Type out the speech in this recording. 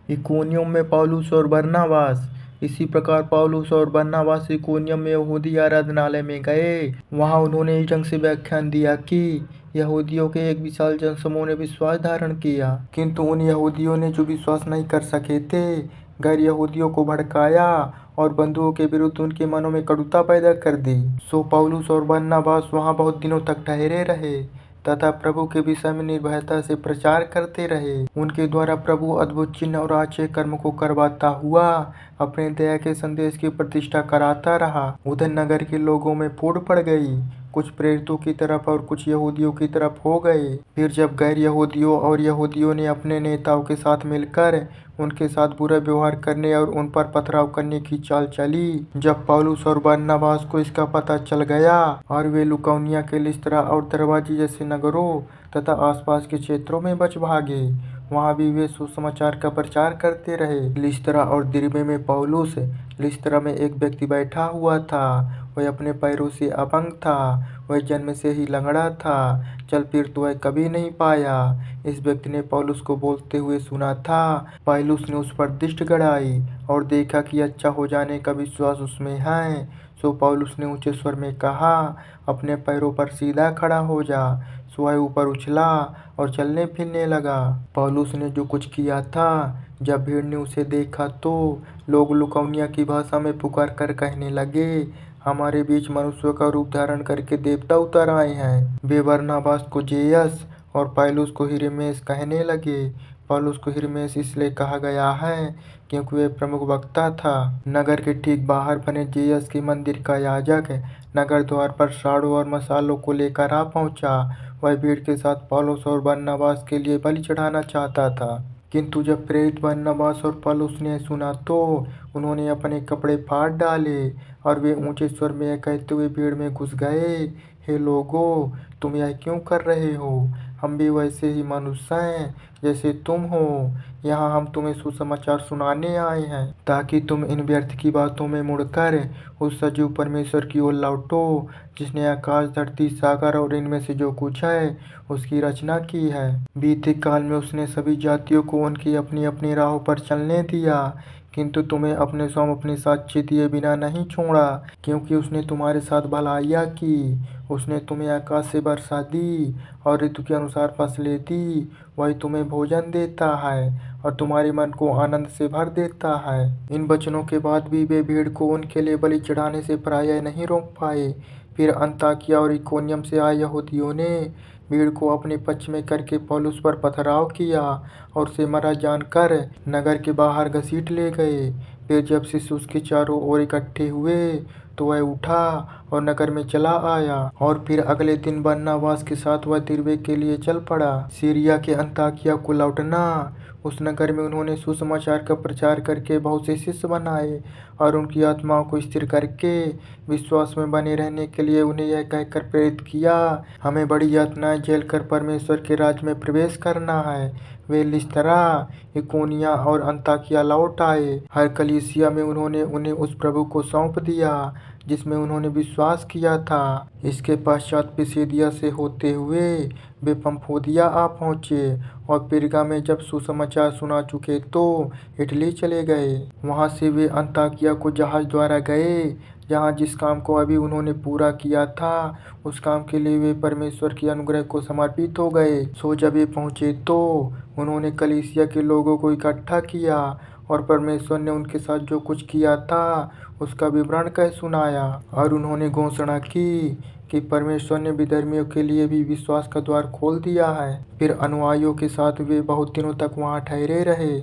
इकोनियम में पौलुस और बरनबास। इसी प्रकार पौलुस और बरनबास इकोनियम में यहूदी आराधनालय में गए। वहां उन्होंने इस ढंग से व्याख्यान दिया कि यहूदियों के एक विशाल जनसमूह ने विश्वास धारण किया, किंतु उन यहूदियों ने जो विश्वास नहीं कर सके थे गैर यहूदियों को भड़काया और बंधुओं के विरुद्ध उनके मनों में कटुता पैदा कर दी। सो पौलुस और बरनबास वहां बहुत दिनों तक ठहरे रहे तथा प्रभु के विषय में निर्भयता से प्रचार करते रहे। उनके द्वारा प्रभु अद्भुत चिन्ह और आश्चर्य कर्म को करवाता हुआ अपने दया के संदेश की प्रतिष्ठा कराता रहा। उधर नगर के लोगों में फूट पड़ गई, कुछ प्रेरितों की तरफ और कुछ यहूदियों की तरफ हो गए। फिर जब गैर यहूदियों और यहूदियों ने अपने नेताओं के साथ मिलकर उनके साथ बुरा व्यवहार करने और उन पर पथराव करने की चाल चली, जब पौलुस और बरनबास को इसका पता चल गया और वे लुकाउनिया के लिस्त्रा और दरवाजे जैसे नगरों तथा आसपास के क्षेत्रों में बच भागे। वहां भी वे सुसमाचार का प्रचार करते रहे। लिस्त्रा और दिरबे में पौलुस। लिस्त्रा में एक व्यक्ति बैठा हुआ था, वह अपने पैरों से अपंग था, वह जन्म से ही लंगड़ा था, चल फिर तो वह कभी नहीं पाया। इस व्यक्ति ने पौलुस को बोलते हुए सुना था। पौलुस ने उस पर दृष्टि गड़ाई और देखा कि अच्छा हो जाने का विश्वास उसमें है। सो पौलुस ने ऊंचे स्वर में कहा, अपने पैरों पर सीधा खड़ा हो जा। सो वह ऊपर उछला और चलने फिरने लगा। पौलुस ने जो कुछ किया था, जब भीड़ ने उसे देखा तो लोग लुकाउनिया की भाषा में पुकार कर कहने लगे, हमारे बीच मनुष्यों का रूप धारण करके देवता उतर आए हैं। वे बरनबास को जेयस और पौलुस को हिरमेस कहने लगे। पौलुस को हिरमेस इसलिए कहा गया है क्योंकि वह प्रमुख वक्ता था। नगर के ठीक बाहर बने जेयस के मंदिर का याजक नगर द्वार पर साड़ों और मसालों को लेकर आ पहुंचा। वह भीड़ के साथ पौलुस और बरनबास के लिए बलि चढ़ाना चाहता था, किंतु जब प्रेरित बरनबास और पौलुस ने सुना तो उन्होंने अपने कपड़े फाड़ डाले और वे ऊंचे स्वर में यह कहते हुए भीड़ में घुस गए, हे लोगों, तुम यह क्यों कर रहे हो? हम भी वैसे ही मनुष्य हैं जैसे तुम हो। यहाँ हम तुम्हें सुसमाचार सुनाने आए हैं ताकि तुम इन व्यर्थ की बातों में मुड़कर उस सजीव परमेश्वर की ओर लौटो जिसने आकाश, धरती, सागर और इनमें से जो कुछ है उसकी रचना की है। बीते काल में उसने सभी जातियों को उनकी अपनी अपनी राहों पर चलने दिया, किंतु तुम्हें अपने स्वयं अपने साक्ष्य दिए बिना नहीं छोड़ा, क्योंकि उसने तुम्हारे साथ भलाइयाँ की। उसने तुम्हें आकाश से वर्षा दी और ऋतु के अनुसार फसलें दी। वही तुम्हें भोजन देता है और तुम्हारे मन को आनंद से भर देता है। इन वचनों के बाद भी वे भीड़ को उनके लिए बलि चढ़ाने से प्रायः नहीं रोक पाए। फिर अन्ताकिया और इकोनियम से आए यहूदियों ने भीड़ को अपने पक्ष में करके पौलुस पर पथराव किया और उसे मरा जानकर नगर के बाहर घसीट ले गए। फिर जब शिष्य उसके चारों ओर इकट्ठे हुए तो वह उठा और नगर में चला आया और फिर अगले दिन बरनबास के साथ वह दिरबे के लिए चल पड़ा। सीरिया के अन्ताकिया को लौटना। उस नगर में उन्होंने सुसमाचार का प्रचार करके बहुत से शिष्य बनाए और उनकी आत्माओं को स्थिर करके विश्वास में बने रहने के लिए उन्हें यह कहकर प्रेरित किया, हमें बड़ी यातनाएं झेलकर परमेश्वर के राज्य में प्रवेश करना है। वे लिस्त्रा, इकोनिया और अन्ताकिया लौट आए। हर कलीसिया में उन्होंने उन्हें उस प्रभु को सौंप दिया जिसमें उन्होंने विश्वास किया था। इसके पश्चात पिसिदिया से होते हुए वे पंफोदिया आ पहुँचे और पिरगा में जब सुसमाचार सुना चुके तो इटली चले गए। वहाँ से वे अन्ताकिया को जहाज द्वारा गए, जहाँ जिस काम को अभी उन्होंने पूरा किया था उस काम के लिए वे परमेश्वर की अनुग्रह को समर्पित हो गए। सो जब वे पहुँचे तो उन्होंने कलीसिया के लोगों को इकट्ठा किया और परमेश्वर ने उनके साथ जो कुछ किया था उसका विवरण कह सुनाया। और उन्होंने घोषणा की कि परमेश्वर ने विधर्मियों के लिए भी विश्वास का द्वार खोल दिया है। फिर अनुयायियों के साथ वे बहुत दिनों तक वहाँ ठहरे रहे।